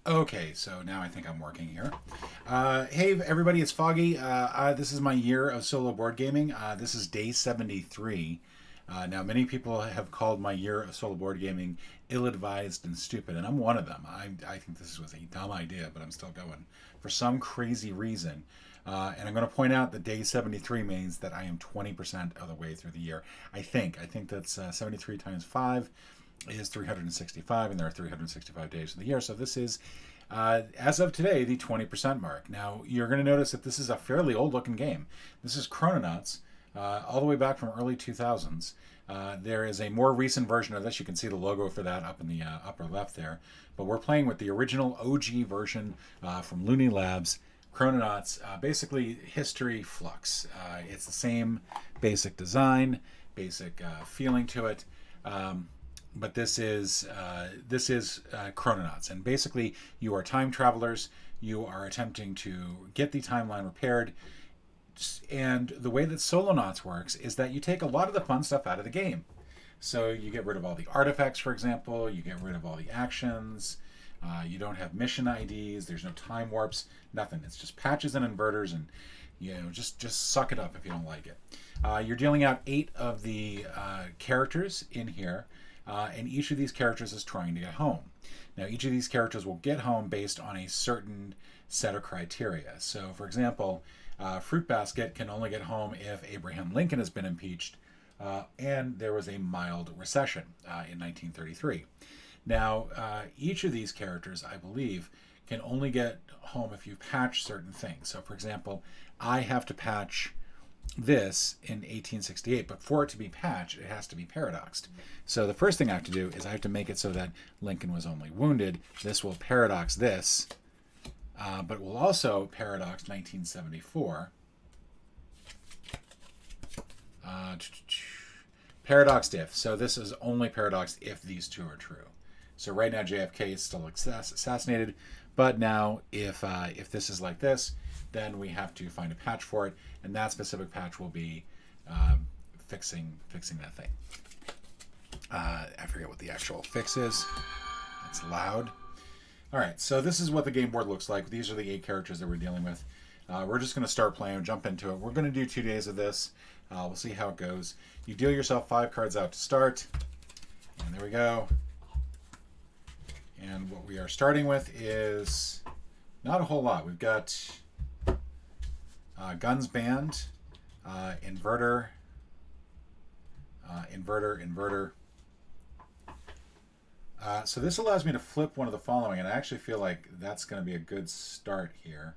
Okay, so now I think I'm working here. Hey, everybody, it's Foggy. This is my year of solo board gaming. This is day 73. Now, many people have called my year of solo board gaming ill-advised and stupid, and I'm one of them. I think this was a dumb idea, but I'm still going for some crazy reason. And I'm going to point out that day 73 means that I am 20% of the way through the year. I think. I think that's 73 times 5 is 365, and there are 365 days in the year. So this is, as of today, the 20% mark. Now, you're going to notice that this is a fairly old-looking game. This is Chrononauts, all the way back from early 2000s. There is a more recent version of this. You can see the logo for that up in the upper left there. But we're playing with the original OG version from Looney Labs. Chrononauts, basically history flux. It's the same basic design, basic feeling to it. But this is Chrononauts, and basically you are time travelers. You are attempting to get the timeline repaired, and the way that Solonauts works is that you take a lot of the fun stuff out of the game. So you get rid of all the artifacts, for example. You get rid of all the actions. You don't have mission IDs. There's no time warps. Nothing. It's just patches and inverters, and just suck it up if you don't like it. You're dealing out 8 of the characters in here, and each of these characters is trying to get home. Now, each of these characters will get home based on a certain set of criteria. So, for example, Fruit Basket can only get home if Abraham Lincoln has been impeached, and there was a mild recession in 1933. Now, each of these characters, I believe, can only get home if you patch certain things. So, for example, I have to patch this in 1868, but for it to be patched, it has to be paradoxed. So the first thing I have to do is I have to make it so that Lincoln was only wounded. This will paradox this, but it will also paradox 1974. Paradoxed if. So this is only paradoxed if these two are true. So right now JFK is still assassinated, but now if this is like this, then we have to find a patch for it, and that specific patch will be fixing that thing. I forget what the actual fix is. It's loud. All right, so this is what the game board looks like. These are the 8 characters that we're dealing with. We're just going to start playing, jump into it. We're going to do 2 days of this. We'll see how it goes. You deal yourself 5 cards out to start, and there we go. And what we are starting with is not a whole lot. We've got Guns Band, Inverter, Inverter. So this allows me to flip one of the following, and I actually feel like that's going to be a good start here.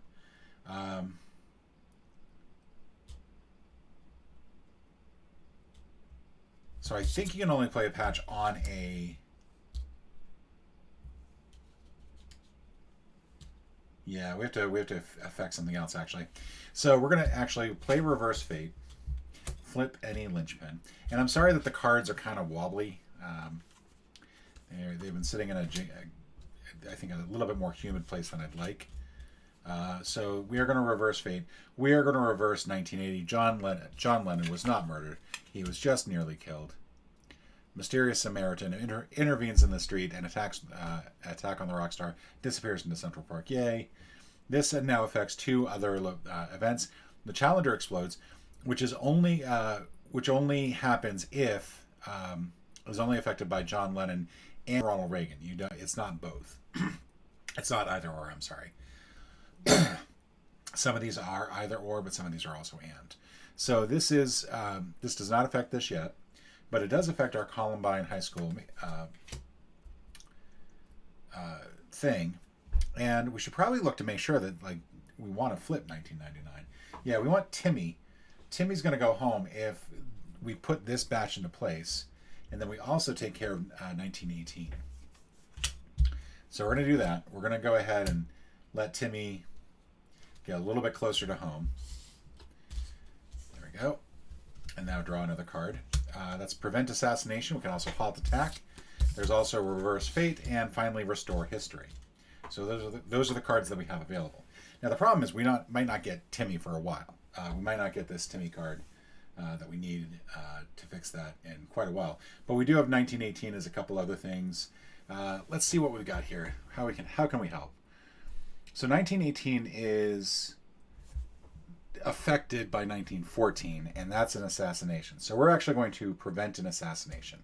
So I think you can only play a patch on a... Yeah, we have to affect something else, actually. So we're going to actually play Reverse Fate, flip any linchpin. And I'm sorry that the cards are kind of wobbly. They've been sitting in I think, a little bit more humid place than I'd like. So we are going to Reverse Fate. We are going to reverse 1980. John Lennon was not murdered. He was just nearly killed. Mysterious Samaritan intervenes in the street and attacks Attack on the Rockstar, disappears into Central Park. Yay. This now affects 2 other events. The Challenger explodes, which only happens if is only affected by John Lennon and Ronald Reagan. It's not both. It's not either or. I'm sorry. Some of these are either or, but some of these are also and. So this does not affect this yet. But it does affect our Columbine High School thing, and we should probably look to make sure that we want to flip 1999. Yeah, we want Timmy. Timmy's going to go home if we put this batch into place, and then we also take care of 1918. So we're going to do that. We're going to go ahead and let Timmy get a little bit closer to home. There we go. And now draw another card. That's Prevent Assassination. We can also Halt Attack. There's also Reverse Fate, and finally Restore History. So those are the cards that we have available. Now the problem is we might not get Timmy for a while. We might not get this Timmy card that we need to fix that in quite a while. But we do have 1918 as a couple other things. Let's see what we've got here. How can we help? So 1918 is affected by 1914, and that's an assassination. So we're actually going to prevent an assassination.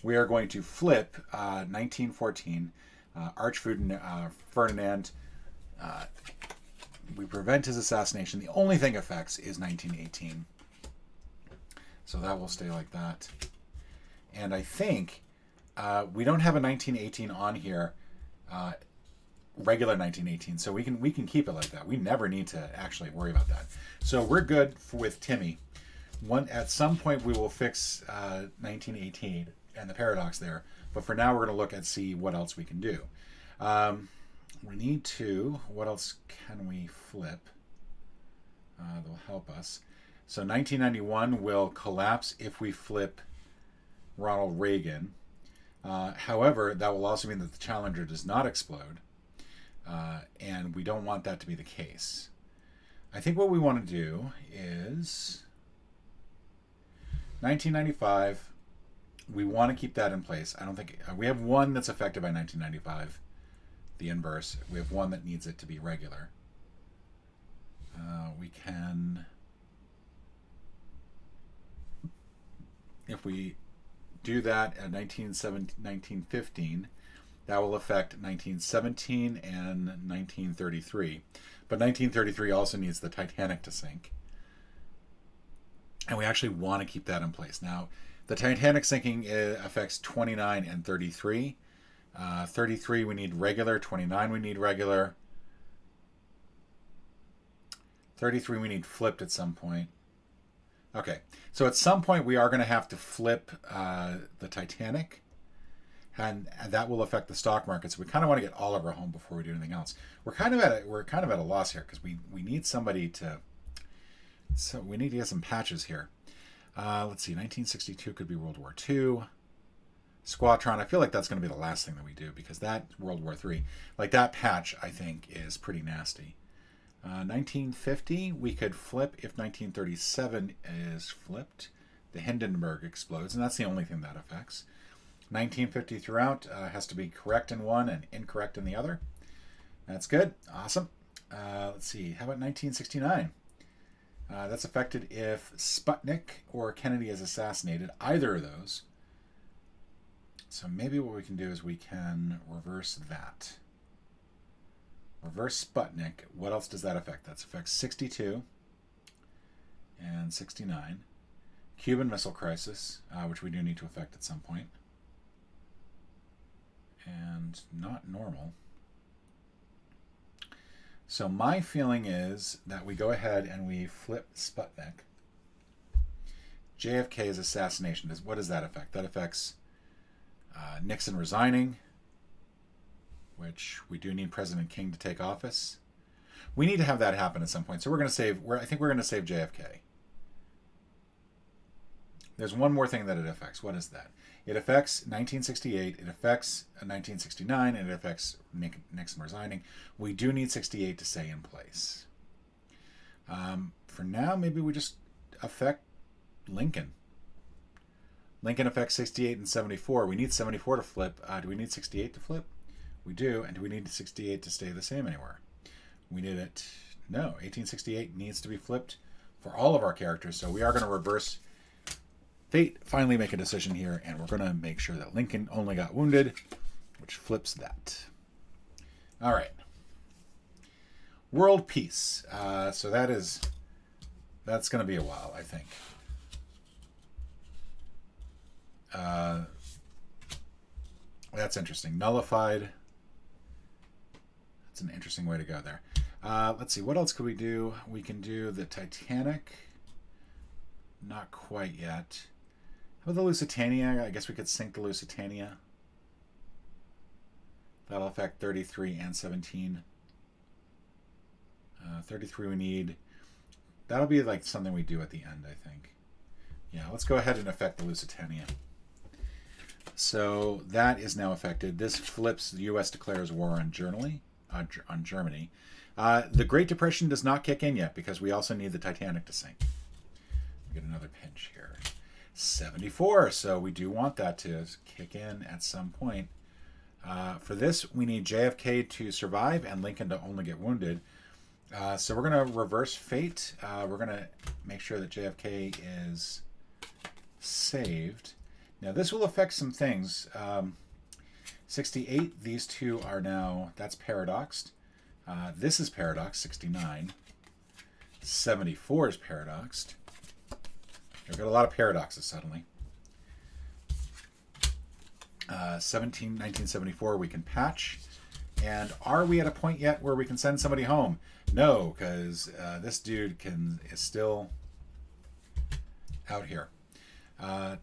We are going to flip 1914, Ferdinand. We prevent his assassination. The only thing affects is 1918. So that will stay like that. And I think we don't have a 1918 on here, regular 1918, so we can keep it like that. We never need to actually worry about that. So we're good with Timmy. At some point we will fix 1918 and the paradox there, but for now we're going to look and see what else we can do. We need to. What else can we flip? That'll help us. So 1991 will collapse if we flip Ronald Reagan. However, that will also mean that the Challenger does not explode, and we don't want that to be the case. I think what we want to do is 1995. We want to keep that in place. I don't think we have one that's affected by 1995, the inverse. We have one that needs it to be regular. We can, if we do that at 1915, that will affect 1917 and 1933. But 1933 also needs the Titanic to sink. And we actually want to keep that in place. Now, the Titanic sinking affects 29 and 33. 33 we need regular, 29 we need regular. 33 we need flipped at some point. Okay, so at some point we are going to have to flip the Titanic, and that will affect the stock market. So we kind of want to get Oliver home before we do anything else. We're kind of at a loss here because we need somebody to. So we need to get some patches here. Let's see, 1962 could be World War II. Squatron, I feel like that's going to be the last thing that we do because that World War III, like that patch, I think is pretty nasty. 1950, we could flip if 1937 is flipped. The Hindenburg explodes, and that's the only thing that affects. 1950 throughout has to be correct in one and incorrect in the other. That's good. Awesome. Let's see. How about 1969? That's affected if Sputnik or Kennedy is assassinated, either of those. So maybe what we can do is we can reverse that. Reverse Sputnik. What else does that affect? That affects 62 and 69. Cuban Missile Crisis, which we do need to affect at some point. And not normal. So my feeling is that we go ahead and we flip Sputnik. JFK's assassination. What does that affect? That affects Nixon resigning, which we do need President King to take office. We need to have that happen at some point. So we're going to save. I think we're going to save JFK. There's one more thing that it affects. What is that? It affects 1968. It affects 1969, and it affects Nixon resigning. We do need 68 to stay in place. For now, maybe we just affect Lincoln. Lincoln affects 68 and 74. We need 74 to flip. Do we need 68 to flip? We do. And do we need 68 to stay the same anywhere? We need it. No, 1868 needs to be flipped for all of our characters. So we are going to reverse fate, finally make a decision here, and we're going to make sure that Lincoln only got wounded, which flips that. All right. World peace. So that's going to be a while, I think. That's interesting. Nullified. That's an interesting way to go there. Let's see. What else could we do? We can do the Titanic. Not quite yet. How about the Lusitania? I guess we could sink the Lusitania. That'll affect 33 and 17. 33 we need. That'll be like something we do at the end, I think. Yeah, let's go ahead and affect the Lusitania. So that is now affected. This flips the U.S. declares war on Germany. The Great Depression does not kick in yet because we also need the Titanic to sink. We get another pinch here. 74. So we do want that to kick in at some point. For this, we need JFK to survive and Lincoln to only get wounded. So we're going to reverse fate. We're going to make sure that JFK is saved. Now, this will affect some things. 68, these two are now, that's paradoxed. This is paradoxed, 69. 74 is paradoxed. We've got a lot of paradoxes suddenly. 1974, we can patch. And are we at a point yet where we can send somebody home? No, because this dude is still out here. Can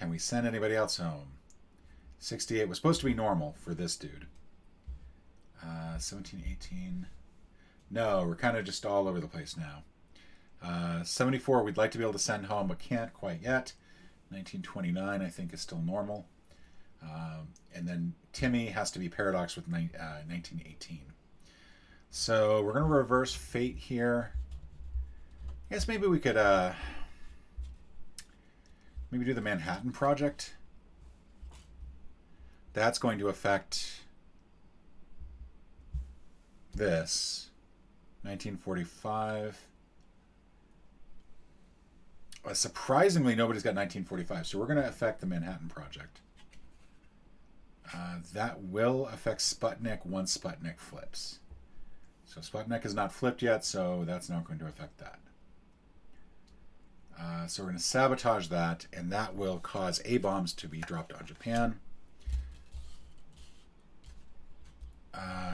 we send anybody else home? 68 was supposed to be normal for this dude. 17, 18. No, we're kind of just all over the place now. 74, we'd like to be able to send home, but can't quite yet. 1929, I think, is still normal. And then Timmy has to be paradox with 1918. So we're going to reverse fate here. I guess maybe we could maybe do the Manhattan Project. That's going to affect this. 1945. Surprisingly, nobody's got 1945, so we're going to affect the Manhattan Project. That will affect Sputnik once Sputnik flips. So Sputnik is not flipped yet, so that's not going to affect that. So we're going to sabotage that, and that will cause A-bombs to be dropped on Japan.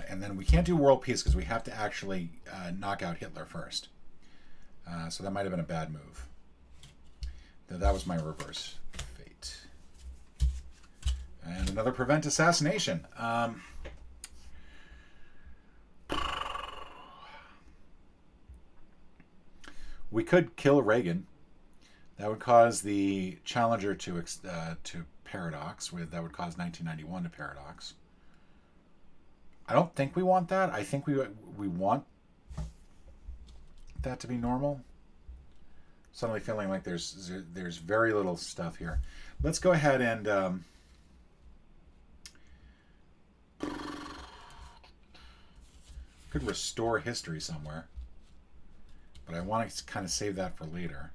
And then we can't do world peace because we have to actually knock out Hitler first. So that might have been a bad move. That was my reverse fate. And another prevent assassination. We could kill Reagan. That would cause the Challenger to paradox. That would cause 1991 to paradox. I don't think we want that. I think we want that to be normal. Suddenly feeling like there's very little stuff here. Let's go ahead and could restore history somewhere, but I want to kind of save that for later.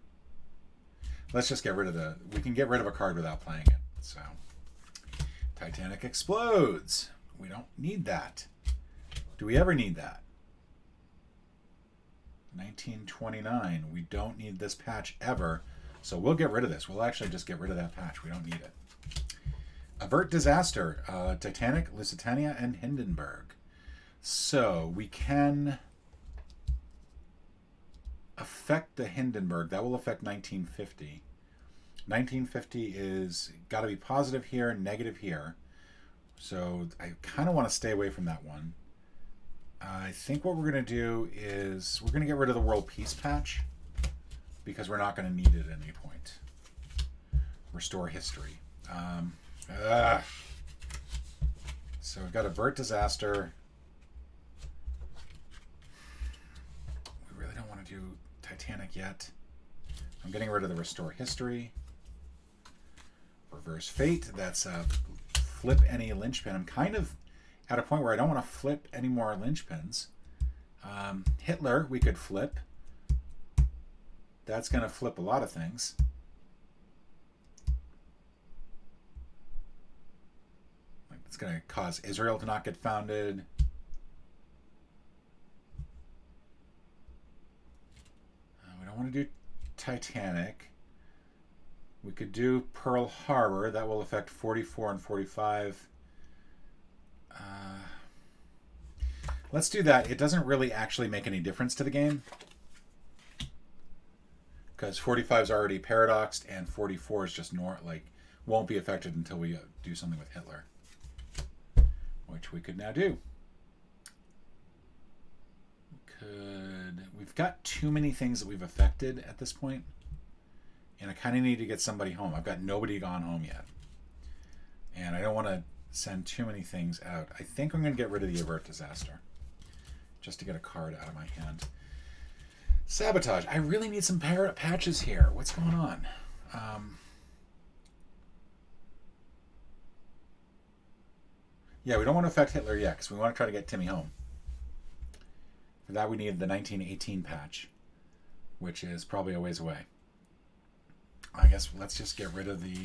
Let's just get rid of we can get rid of a card without playing it. So Titanic explodes. We don't need that. Do we ever need that? 1929. We don't need this patch ever. So we'll get rid of this. We'll actually just get rid of that patch. We don't need it. Avert disaster. Titanic, Lusitania, and Hindenburg. So we can affect the Hindenburg. That will affect 1950. 1950 is got to be positive here, negative here. So I kind of want to stay away from that one. I think what we're going to do is we're going to get rid of the world peace patch because we're not going to need it at any point. Restore history. So we've got avert disaster. We really don't want to do Titanic yet. I'm getting rid of the restore history. Reverse fate. That's flip any linchpin. I'm kind of at a point where I don't want to flip any more linchpins. Hitler, we could flip. That's going to flip a lot of things. Like it's going to cause Israel to not get founded. We don't want to do Titanic. We could do Pearl Harbor. That will affect 44 and 45. Let's do that. It doesn't really actually make any difference to the game because 45 is already paradoxed and 44 is just won't be affected until we do something with Hitler, which we could now do. We've got too many things that we've affected at this point, and I kind of need to get somebody home. I've got nobody gone home yet, and I don't want to send too many things out. I think I'm going to get rid of the avert disaster just to get a card out of my hand. Sabotage. I really need some patches here. What's going on? Yeah, we don't want to affect Hitler yet because we want to try to get Timmy home. For that, we need the 1918 patch, which is probably a ways away. I guess let's just get rid of the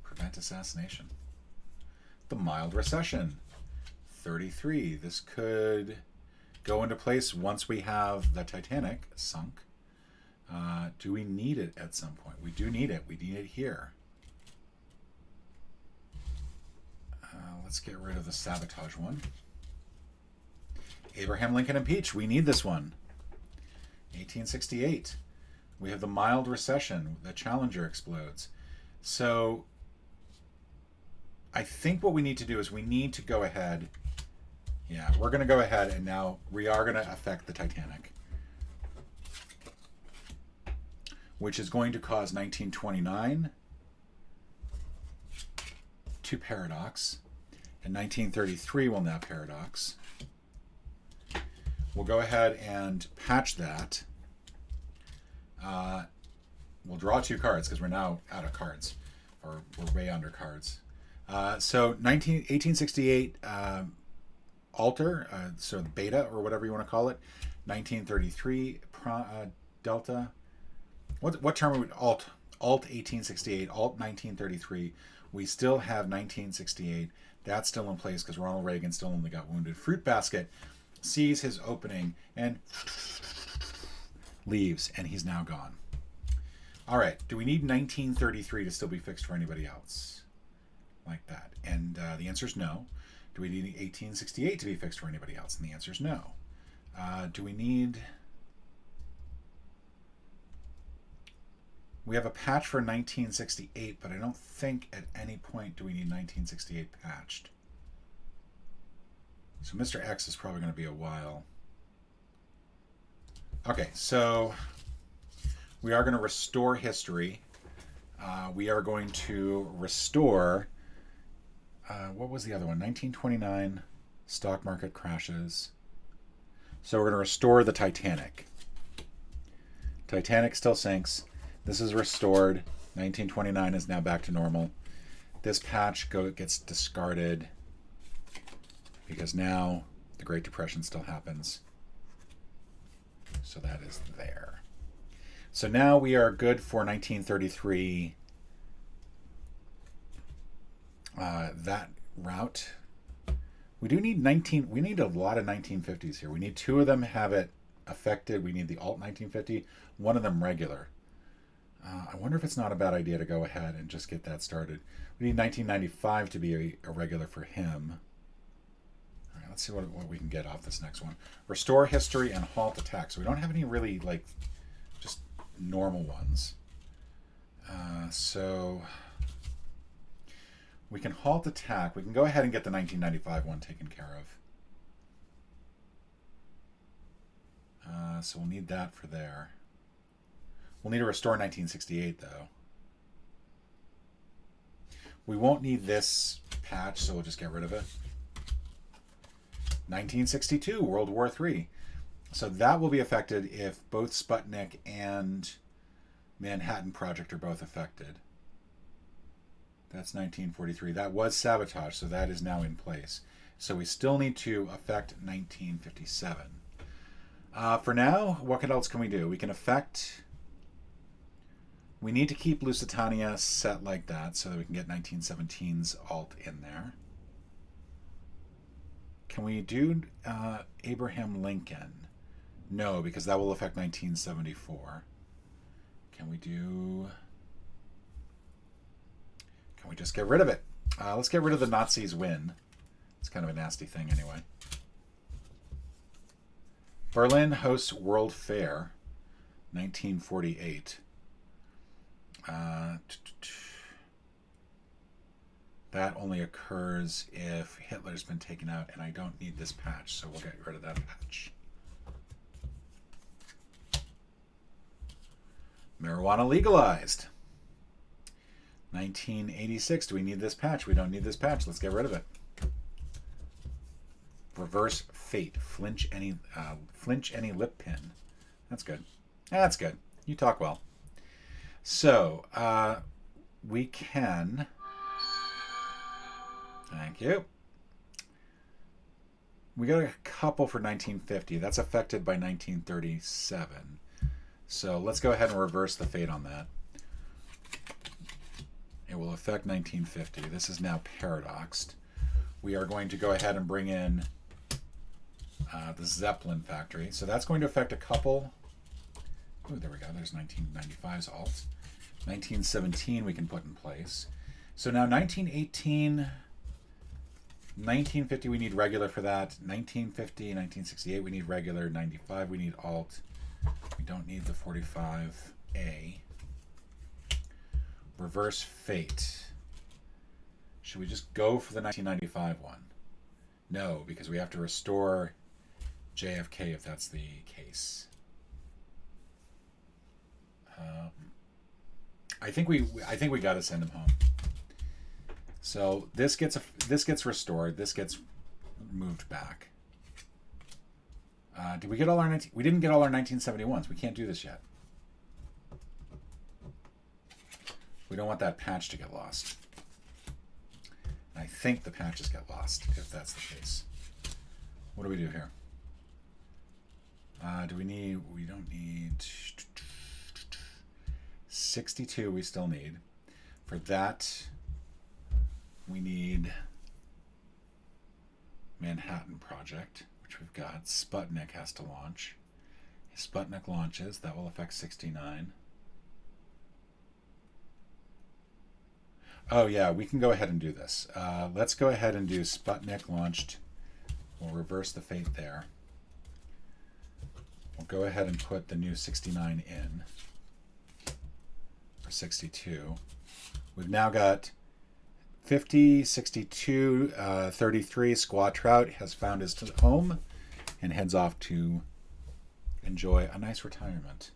prevent assassination. The mild recession, 33. This could go into place once we have the Titanic sunk. Do we need it at some point? We do need it. We need it here. Let's get rid of the sabotage one. Abraham Lincoln impeached. We need this one. 1868. We have the mild recession. The Challenger explodes. So I think what we need to do is we need to go ahead. Yeah, we're going to go ahead and now we are going to affect the Titanic, which is going to cause 1929 to paradox, and 1933 will now paradox. We'll go ahead and patch that. We'll draw 2 cards because we're now out of cards, or we're way under cards. So 1868 alter, so beta or whatever you want to call it. 1933 delta. What term would alt 1868, alt 1933. We still have 1968. That's still in place because Ronald Reagan still only got wounded. Fruit basket sees his opening and leaves, and he's now gone. All right, do we need 1933 to still be fixed for anybody else? Like that. And the answer is no. Do we need 1868 to be fixed for anybody else? And the answer is no. Do we need... We have a patch for 1968, but I don't think at any point do we need 1968 patched. So Mr. X is probably going to be a while. Okay, so we are going to restore history. We are going to restore... what was the other one? 1929, stock market crashes. So we're going to restore the Titanic. Titanic still sinks. This is restored. 1929 is now back to normal. This patch gets discarded because now the Great Depression still happens. So that is there. So now we are good for 1933. That route. We do need we need a lot of 1950s here. We need 2 of them have it affected. We need the alt 1950, one of them regular. I wonder if it's not a bad idea to go ahead and just get that started. We need 1995 to be a regular for him. All right, let's see what we can get off this next one. Restore history and halt attack. So we don't have any really, like, just normal ones. So we can halt attack. We can go ahead and get the 1995 one taken care of. So we'll need that for there. We'll need to restore 1968, though. We won't need this patch, so we'll just get rid of it. 1962, World War III. So that will be affected if both Sputnik and Manhattan Project are both affected. That's 1943. That was sabotage, so that is now in place. So we still need to affect 1957. For now, what else can we do? We can affect... We need to keep Lusitania set like that so that we can get 1917's alt in there. Can we do Abraham Lincoln? No, because that will affect 1974. Can we do... Can we just get rid of it? Let's get rid of the Nazis win. It's kind of a nasty thing anyway. Berlin hosts World Fair, 1948. That only occurs if Hitler's been taken out, and I don't need this patch, so we'll get rid of that patch. Marijuana legalized. 1986. Do we need this patch? We don't need this patch. Let's get rid of it. Reverse fate. Flinch any lip pin. That's good. That's good. You talk well. So, we can... Thank you. We got a couple for 1950. That's affected by 1937. So let's go ahead and reverse the fate on that. It will affect 1950. This is now paradoxed. We are going to go ahead and bring in the Zeppelin factory. So that's going to affect a couple. Ooh, there we go. There's 1995's alt. 1917 we can put in place. So now 1918, 1950 we need regular for that. 1950, 1968 we need regular. 95 we need alt. We don't need the 45A. Reverse fate. Should we just go for the 1995 one? No, because we have to restore JFK if that's the case. I think we got to send him home. So this gets restored. This gets moved back. Did we get all our we didn't get all our 1971s. We can't do this yet. We don't want that patch to get lost. And I think the patches get lost if that's the case. What do we do here? Do we need? We don't need 62. We still need. For that, we need Manhattan Project, which we've got. Sputnik has to launch. If Sputnik launches, that will affect 69. Oh yeah, we can go ahead and do this. Let's go ahead and do Sputnik launched. We'll reverse the fate there. We'll go ahead and put the new 69 in. Or 62. We've now got 50, 62, 33. Squaw Trout has found his home and heads off to enjoy a nice retirement.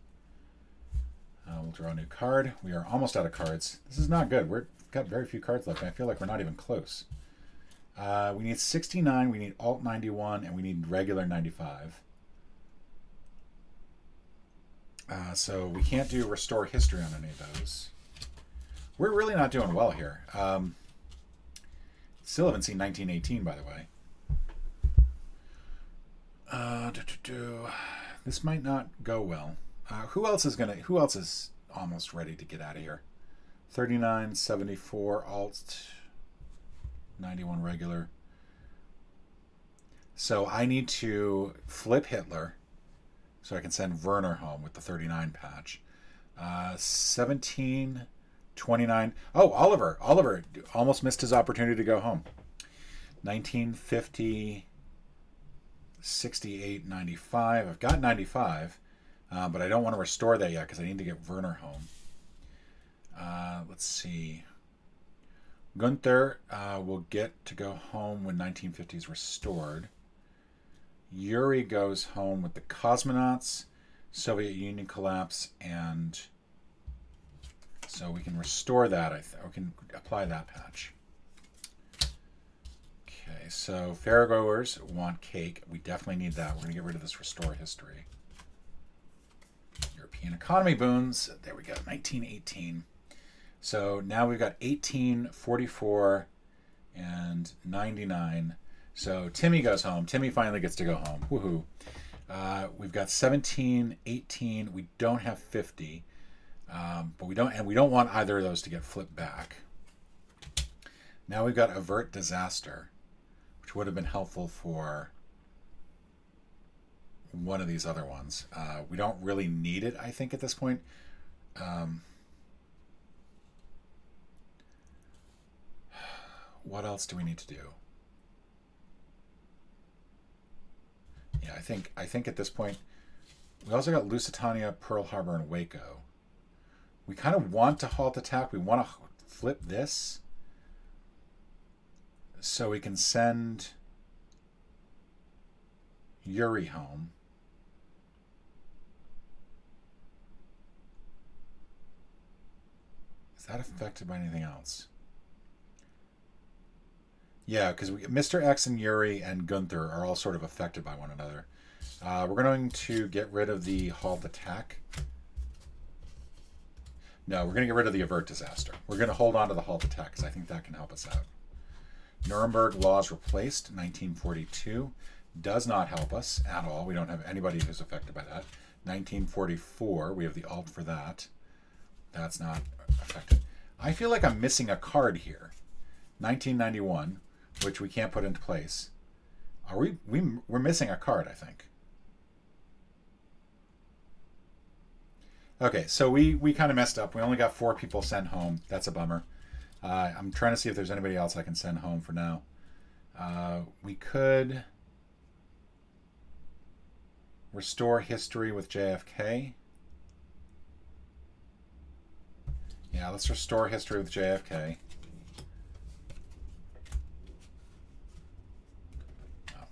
We'll draw a new card. We are almost out of cards. This is not good. We've got very few cards left. I feel like we're not even close. We need 69, we need Alt 91, and we need regular 95. So we can't do Restore History on any of those. We're really not doing well here. Still haven't seen 1918, by the way. This might not go well. Who else is almost ready to get out of here? 39, 74, Alt 91 regular. So I need to flip Hitler so I can send Werner home with the 39 patch. 17, 29. Oh, Oliver. Oliver almost missed his opportunity to go home. 1950, 68, 95. I've got 95, but I don't want to restore that yet because I need to get Werner home. Let's see. Gunther will get to go home when 1950 is restored. Yuri goes home with the cosmonauts, Soviet Union collapse, and so we can restore that. We can apply that patch. Okay, so fairgoers want cake. We definitely need that. We're going to get rid of this restore history. European economy boons. There we go, 1918. So now we've got 18, 44, and 99. So Timmy goes home. Timmy finally gets to go home. Woohoo. We've got 17, 18. We don't have 50. But we don't want either of those to get flipped back. Now we've got Avert Disaster, which would have been helpful for one of these other ones. We don't really need it, I think, at this point. What else do we need to do? Yeah, I think at this point, we also got Lusitania, Pearl Harbor, and Waco. We kind of want to halt attack. We want to flip this so we can send Yuri home. Is that affected by anything else? Yeah, because Mr. X and Yuri and Gunther are all sort of affected by one another. We're going to get rid of the halt attack. No, we're going to get rid of the Avert Disaster. We're going to hold on to the halt attack because I think that can help us out. Nuremberg laws replaced, 1942. does not help us at all. We don't have anybody who's affected by that. 1944, we have the alt for that. That's not affected. I feel like I'm missing a card here. 1991, which we can't put into place. Are we're missing a card, I think. Okay, so we kind of messed up. We only got 4 people sent home. That's a bummer. I'm trying to see if there's anybody else I can send home for now. We could restore history with JFK. Yeah, let's restore history with JFK. Oh,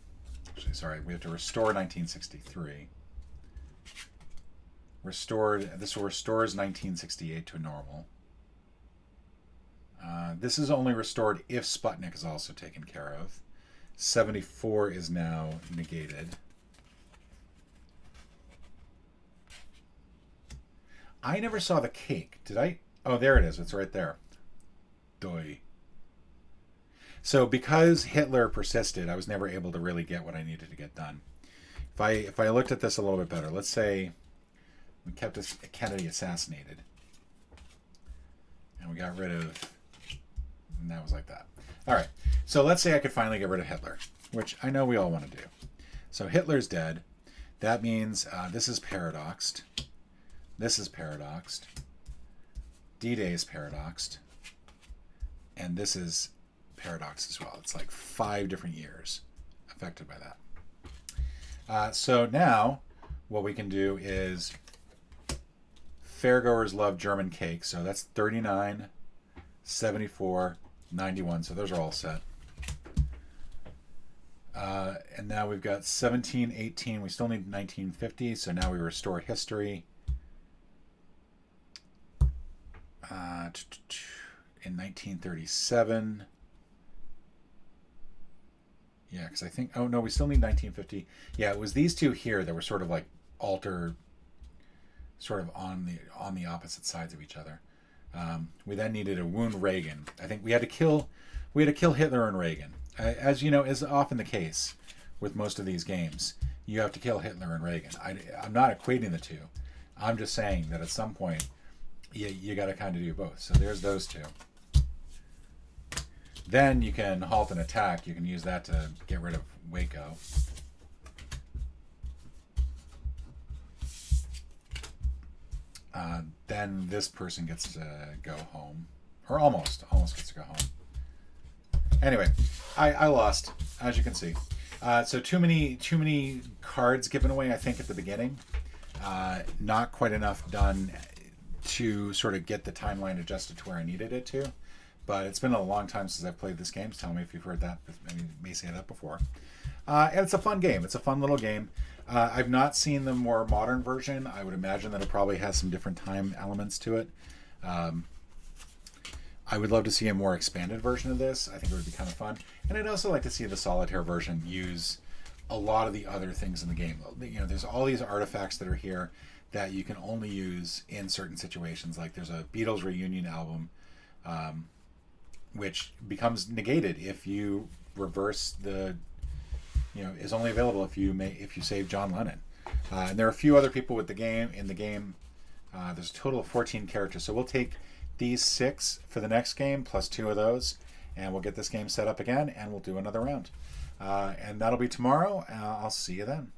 actually, sorry, we have to restore 1963. This will restores 1968 to normal. This is only restored if Sputnik is also taken care of. 74 is now negated. I never saw the cake. Did I? Oh, there it is. It's right there. Doi. So because Hitler persisted, I was never able to really get what I needed to get done. If I looked at this a little bit better, let's say we kept Kennedy assassinated. And we got rid of... And that was like that. All right. So let's say I could finally get rid of Hitler, which I know we all want to do. So Hitler's dead. That means this is paradoxed. This is paradoxed. D-Day is paradoxed. And this is paradoxed as well. It's like 5 different years affected by that. So now what we can do is fairgoers love German cake. So that's 39, 74, 91. So those are all set. And now we've got 17, 18. We still need 1950. So now we restore history. In 1937. Yeah, because I think... Oh, no, we still need 1950. Yeah, it was these two here that were sort of like sort of on the opposite sides of each other. We then needed to wound Reagan. I think we had to kill Hitler and Reagan. As you know, is often the case with most of these games. You have to kill Hitler and Reagan. I'm not equating the two. I'm just saying that at some point, you got to kind of do both. So there's those two. Then you can halt an attack. You can use that to get rid of Waco. Then this person gets to go home. Or almost gets to go home. Anyway, I lost, as you can see. So too many cards given away, I think, at the beginning. Not quite enough done to sort of get the timeline adjusted to where I needed it to. But it's been a long time since I've played this game. So tell me if you've heard that. Maybe may say that before. And it's a fun game. It's a fun little game. I've not seen the more modern version. I would imagine that it probably has some different time elements to it. I would love to see a more expanded version of this. I think it would be kind of fun. And I'd also like to see the solitaire version use a lot of the other things in the game. You know, there's all these artifacts that are here that you can only use in certain situations. Like there's a Beatles reunion album, which becomes negated if you reverse the, you know, is only available if you save John Lennon. And there are a few other people with the game in the game. There's a total of 14 characters. So we'll take these 6 for the next game plus 2 of those, and we'll get this game set up again, and we'll do another round. And that'll be tomorrow. I'll see you then.